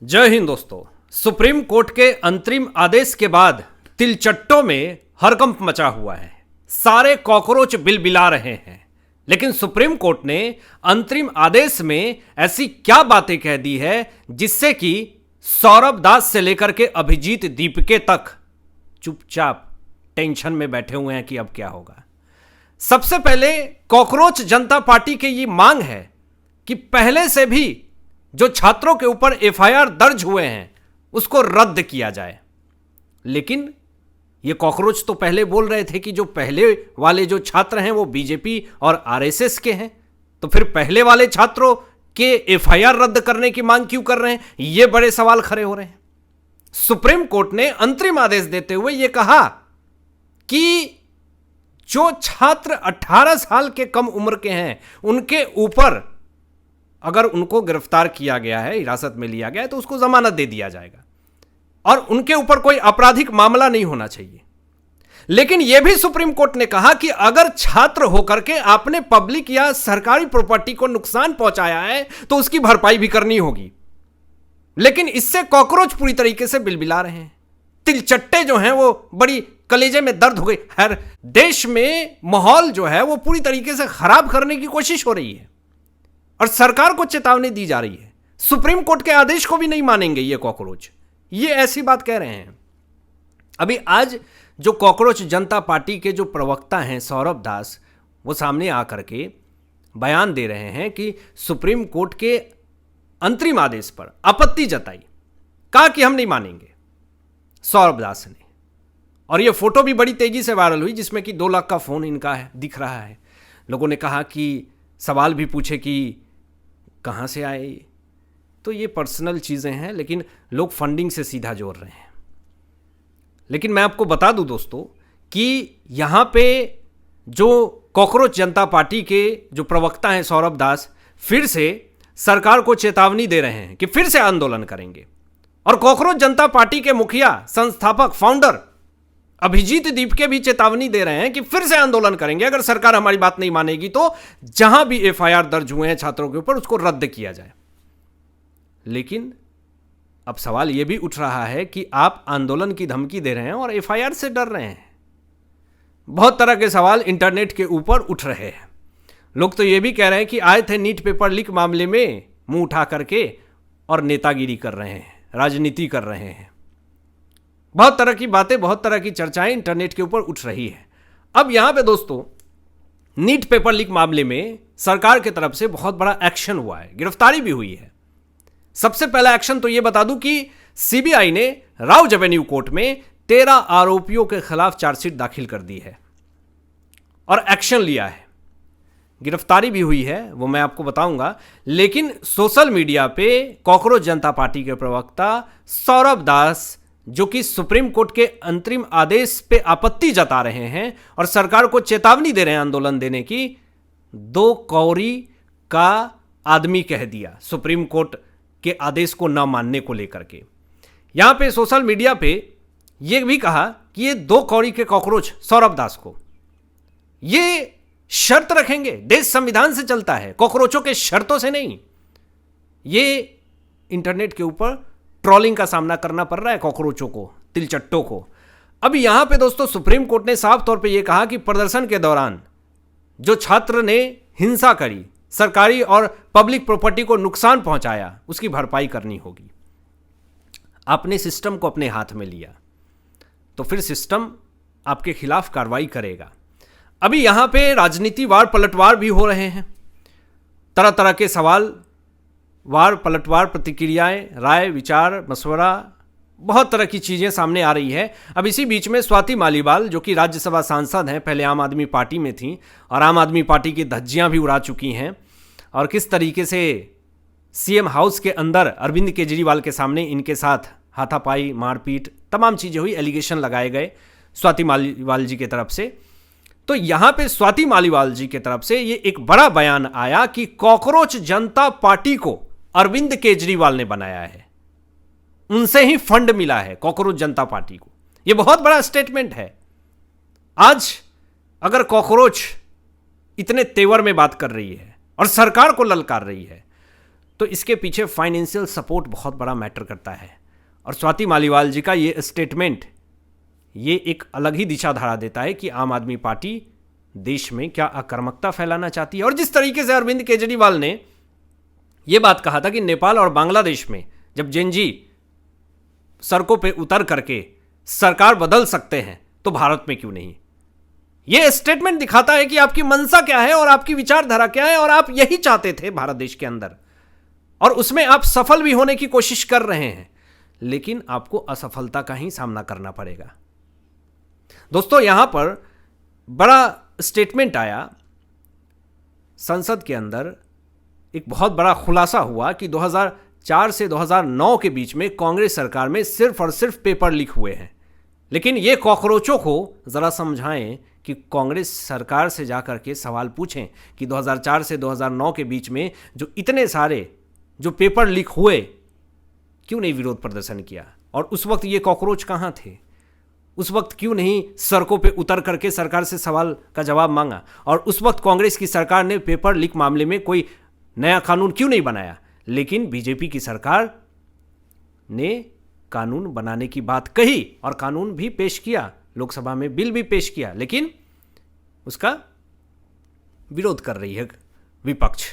जय हिंद दोस्तों। Supreme court के अंतरिम आदेश के बाद तिलचट्टों में हड़कंप मचा हुआ है। सारे कॉकरोच बिलबिला रहे हैं। लेकिन सुप्रीम कोर्ट ने अंतरिम आदेश में ऐसी क्या बातें कह दी है जिससे कि सौरभ दास से लेकर के अभिजीत दीपके तक चुपचाप टेंशन में बैठे हुए हैं कि अब क्या होगा। सबसे पहले कॉकरोच जनता पार्टी की ये मांग है कि पहले से भी जो छात्रों के ऊपर एफआईआर दर्ज हुए हैं उसको रद्द किया जाए। लेकिन ये कॉकरोच तो पहले बोल रहे थे कि जो पहले वाले जो छात्र हैं वो बीजेपी और आरएसएस के हैं, तो फिर पहले वाले छात्रों के एफआईआर रद्द करने की मांग क्यों कर रहे हैं? ये बड़े सवाल खड़े हो रहे हैं। सुप्रीम कोर्ट ने अंतरिम आदेश देते हुए यह कहा कि जो छात्र 18 साल के कम उम्र के हैं उनके ऊपर अगर उनको गिरफ्तार किया गया है, हिरासत में लिया गया है, तो उसको जमानत दे दिया जाएगा और उनके ऊपर कोई आपराधिक मामला नहीं होना चाहिए। लेकिन यह भी सुप्रीम कोर्ट ने कहा कि अगर छात्र होकर के आपने पब्लिक या सरकारी प्रॉपर्टी को नुकसान पहुंचाया है तो उसकी भरपाई भी करनी होगी। लेकिन इससे कॉकरोच पूरी तरीके से बिलबिला रहे हैं। तिलचट्टे जो हैं वो बड़ी कलेजे में दर्द हो गई। हर देश में माहौल जो है वो पूरी तरीके से खराब करने की कोशिश हो रही है और सरकार को चेतावनी दी जा रही है। सुप्रीम कोर्ट के आदेश को भी नहीं मानेंगे ये कॉकरोच, ये ऐसी बात कह रहे हैं। अभी आज जो कॉकरोच जनता पार्टी के जो प्रवक्ता हैं सौरभ दास, वो सामने आकर के बयान दे रहे हैं कि सुप्रीम कोर्ट के अंतरिम आदेश पर आपत्ति जताई, कहा कि हम नहीं मानेंगे सौरभ दास ने। और ये फोटो भी बड़ी तेजी से वायरल हुई जिसमें कि 2 लाख का फोन इनका है, दिख रहा है। लोगों ने कहा कि सवाल भी पूछे कि कहाँ से आए ये, तो ये पर्सनल चीज़ें हैं, लेकिन लोग फंडिंग से सीधा जोड़ रहे हैं। लेकिन मैं आपको बता दूं दोस्तों कि यहाँ पे जो कॉकरोच जनता पार्टी के जो प्रवक्ता हैं सौरभ दास फिर से सरकार को चेतावनी दे रहे हैं कि फिर से आंदोलन करेंगे। और कॉकरोच जनता पार्टी के मुखिया, संस्थापक, फाउंडर अभिजीत दीपके भी चेतावनी दे रहे हैं कि फिर से आंदोलन करेंगे अगर सरकार हमारी बात नहीं मानेगी तो जहां भी एफआईआर दर्ज हुए हैं छात्रों के ऊपर उसको रद्द किया जाए। लेकिन अब सवाल यह भी उठ रहा है कि आप आंदोलन की धमकी दे रहे हैं और एफआईआर से डर रहे हैं। बहुत तरह के सवाल इंटरनेट के ऊपर उठ रहे हैं। लोग तो यह भी कह रहे हैं कि आए थे नीट पेपर लीक मामले में मुंह उठा करके और नेतागिरी कर रहे हैं, राजनीति कर रहे हैं। बहुत तरह की बातें, बहुत तरह की चर्चाएं इंटरनेट के ऊपर उठ रही है। अब यहां पे दोस्तों नीट पेपर लीक मामले में सरकार की तरफ से बहुत बड़ा एक्शन हुआ है, गिरफ्तारी भी हुई है। सबसे पहला एक्शन तो यह बता दूं कि सीबीआई ने राउज एवेन्यू कोर्ट में 13 आरोपियों के खिलाफ चार्जशीट दाखिल कर दी है और एक्शन लिया है। गिरफ्तारी भी हुई है, वो मैं आपको बताऊंगा। लेकिन सोशल मीडिया पे कॉकरोच जनता पार्टी के प्रवक्ता सौरभ दास, जो कि सुप्रीम कोर्ट के अंतरिम आदेश पे आपत्ति जता रहे हैं और सरकार को चेतावनी दे रहे हैं आंदोलन देने की, 2 कौड़ी का आदमी कह दिया सुप्रीम कोर्ट के आदेश को न मानने को लेकर के। यहां पे सोशल मीडिया पे यह भी कहा कि ये 2 कौड़ी के कॉकरोच सौरभ दास को ये शर्त रखेंगे। देश संविधान से चलता है, कॉकरोचों के शर्तों से नहीं। ये इंटरनेट के ऊपर ट्रोलिंग का सामना करना पड़ रहा है कॉकरोचों को, तिलचट्टों को। अब यहां पे दोस्तों सुप्रीम कोर्ट ने साफ तौर पे यह कहा कि प्रदर्शन के दौरान जो छात्र ने हिंसा करी, सरकारी और पब्लिक प्रॉपर्टी को नुकसान पहुंचाया, उसकी भरपाई करनी होगी। आपने सिस्टम को अपने हाथ में लिया तो फिर सिस्टम आपके खिलाफ कार्रवाई करेगा। अभी यहां पे राजनीति वार पलटवार भी हो रहे हैं। तरह तरह के सवाल, वार पलटवार, प्रतिक्रियाएं, राय, विचार, मशवरा, बहुत तरह की चीज़ें सामने आ रही है। अब इसी बीच में स्वाति मालीवाल, जो कि राज्यसभा सांसद हैं, पहले आम आदमी पार्टी में थी और आम आदमी पार्टी की धज्जियां भी उड़ा चुकी हैं, और किस तरीके से सीएम हाउस के अंदर अरविंद केजरीवाल के सामने इनके साथ हाथापाई, मारपीट, तमाम चीज़ें हुई, एलिगेशन लगाए गए स्वाति मालीवाल जी की तरफ से। तो यहां पे स्वाति मालीवाल जी की तरफ से ये एक बड़ा बयान आया कि कॉकरोच जनता पार्टी को अरविंद केजरीवाल ने बनाया है, उनसे ही फंड मिला है कॉकरोच जनता पार्टी को। यह बहुत बड़ा स्टेटमेंट है। आज अगर कॉकरोच इतने तेवर में बात कर रही है और सरकार को ललकार रही है, तो इसके पीछे फाइनेंशियल सपोर्ट बहुत बड़ा मैटर करता है। और स्वाति मालीवाल जी का ये स्टेटमेंट ये एक अलग ही दिशा धारा देता है कि आम आदमी पार्टी देश में क्या आक्रामकता फैलाना चाहती है। और जिस तरीके से अरविंद केजरीवाल ने यह बात कहा था कि नेपाल और बांग्लादेश में जब जेनजी सड़कों पे उतर करके सरकार बदल सकते हैं तो भारत में क्यों नहीं, यह स्टेटमेंट दिखाता है कि आपकी मंशा क्या है और आपकी विचारधारा क्या है, और आप यही चाहते थे भारत देश के अंदर, और उसमें आप सफल भी होने की कोशिश कर रहे हैं, लेकिन आपको असफलता का ही सामना करना पड़ेगा। दोस्तों, यहां पर बड़ा स्टेटमेंट आया संसद के अंदर, एक बहुत बड़ा खुलासा हुआ कि 2004 से 2009 के बीच में कांग्रेस सरकार में सिर्फ और सिर्फ पेपर लीक हुए हैं। लेकिन ये कॉकरोचों को जरा समझाएं कि कांग्रेस सरकार से जाकर के सवाल पूछें कि 2004 से 2009 के बीच में जो इतने सारे जो पेपर लीक हुए, क्यों नहीं विरोध प्रदर्शन किया, और उस वक्त ये कॉकरोच कहां थे, उस वक्त क्यों नहीं सड़कों पे उतर करके सरकार से सवाल का जवाब मांगा, और उस वक्त कांग्रेस की सरकार ने पेपर लीक मामले में कोई नया कानून क्यों नहीं बनाया। लेकिन बीजेपी की सरकार ने कानून बनाने की बात कही और कानून भी पेश किया, लोकसभा में बिल भी पेश किया, लेकिन उसका विरोध कर रही है विपक्ष।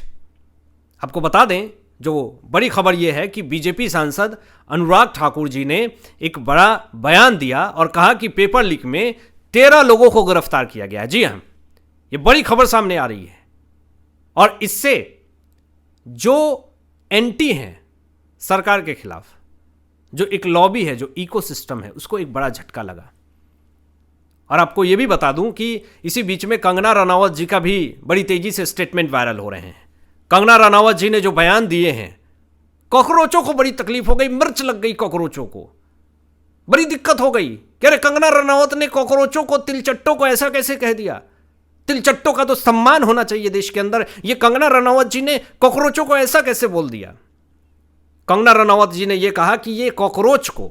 आपको बता दें, जो बड़ी खबर यह है कि बीजेपी सांसद अनुराग ठाकुर जी ने एक बड़ा बयान दिया और कहा कि पेपर लीक में 13 लोगों को गिरफ्तार किया गया। जी हां, यह बड़ी खबर सामने आ रही है, और इससे जो एंटी हैं सरकार के खिलाफ, जो एक लॉबी है, जो इकोसिस्टम है, उसको एक बड़ा झटका लगा। और आपको यह भी बता दूं कि इसी बीच में कंगना रनावत जी का भी बड़ी तेजी से स्टेटमेंट वायरल हो रहे हैं। कंगना रनावत जी ने जो बयान दिए हैं, कॉकरोचों को बड़ी तकलीफ हो गई, मिर्च लग गई कॉकरोचों को, बड़ी दिक्कत हो गई। कह रहे कंगना रनावत ने कॉकरोचों को, तिलचट्टों को ऐसा कैसे कह दिया, तिलचट्टों का तो सम्मान होना चाहिए देश के अंदर, ये कंगना रनावत जी ने कॉकरोचों को ऐसा कैसे बोल दिया। कंगना रनावत जी ने यह कहा कि ये कॉकरोच को,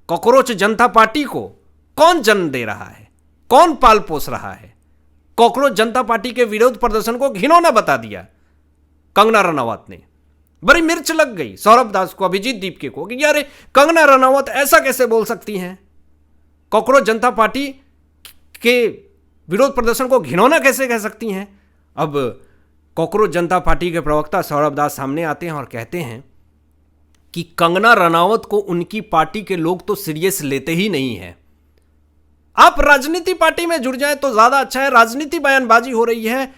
कॉकरोच जनता पार्टी को कौन जन्म दे रहा है, कौन पाल पोस रहा है। कॉकरोच जनता पार्टी के विरोध प्रदर्शन को घिनौना बता दिया कंगना रनावत ने। बड़ी मिर्च लग गई सौरभ दास को, अभिजीत दीपके को कि यार कंगना रनावत ऐसा कैसे बोल सकती हैं, कॉकरोच जनता पार्टी के विरोध प्रदर्शन को घिनौना कैसे कह सकती हैं। अब कॉकरोच जनता पार्टी के प्रवक्ता सौरभ दास सामने आते हैं और कहते हैं कि कंगना रनावत को उनकी पार्टी के लोग तो सीरियस लेते ही नहीं है। आप राजनीति पार्टी में जुड़ जाएं तो ज्यादा अच्छा है। राजनीति बयानबाजी हो रही है,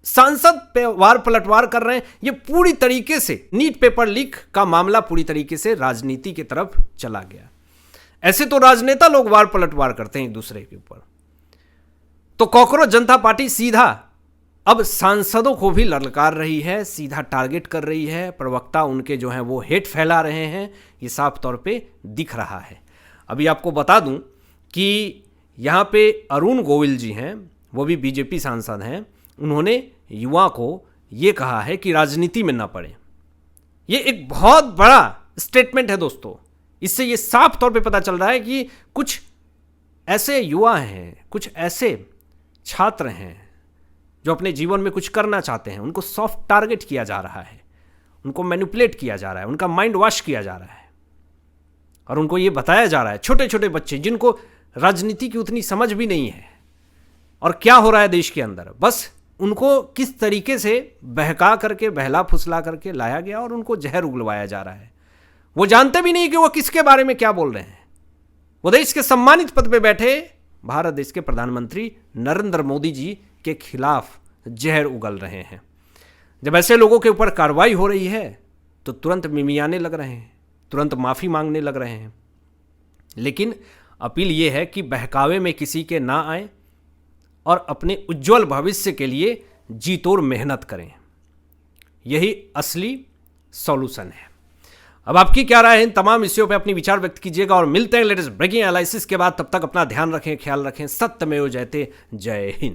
सांसद पे वार पलटवार कर रहे हैं। ये पूरी तरीके से नीट पेपर लीक का मामला पूरी तरीके से राजनीति की तरफ चला गया। ऐसे तो राजनेता लोग वार पलटवार करते हैं एक दूसरे के ऊपर, तो कॉकरोच जनता पार्टी सीधा अब सांसदों को भी ललकार रही है, सीधा टारगेट कर रही है। प्रवक्ता उनके जो हैं वो हेट फैला रहे हैं, ये साफ तौर पे दिख रहा है। अभी आपको बता दूं कि यहाँ पे अरुण गोविल जी हैं, वो भी बीजेपी सांसद हैं। उन्होंने युवा को ये कहा है कि राजनीति में ना पड़े। ये एक बहुत बड़ा स्टेटमेंट है दोस्तों। इससे ये साफ तौर पे पता चल रहा है कि कुछ ऐसे युवा हैं, कुछ ऐसे छात्र हैं जो अपने जीवन में कुछ करना चाहते हैं, उनको सॉफ्ट टारगेट किया जा रहा है, उनको मैनिपुलेट किया जा रहा है, उनका माइंड वॉश किया जा रहा है, और उनको ये बताया जा रहा है, छोटे छोटे बच्चे जिनको राजनीति की उतनी समझ भी नहीं है और क्या हो रहा है देश के अंदर, बस उनको किस तरीके से बहका करके, बहला फुसला करके लाया गया और उनको जहर उगलवाया जा रहा है। वो जानते भी नहीं कि वो किसके बारे में क्या बोल रहे हैं। वो देश के सम्मानित पद पे बैठे भारत देश के प्रधानमंत्री नरेंद्र मोदी जी के खिलाफ जहर उगल रहे हैं। जब ऐसे लोगों के ऊपर कार्रवाई हो रही है तो तुरंत मिमियाने लग रहे हैं, तुरंत माफ़ी मांगने लग रहे हैं। लेकिन अपील ये है कि बहकावे में किसी के ना आए और अपने उज्जवल भविष्य के लिए जी तोड़ मेहनत करें। यही असली सॉल्यूशन है। अब आपकी क्या राय है इन तमाम विषयों पे अपनी विचार व्यक्त कीजिएगा और मिलते हैं लेटेस्ट ब्रेकिंग एनालिसिस के बाद। तब तक अपना ध्यान रखें, ख्याल रखें। सत्यमेव जयते। जय हिंद।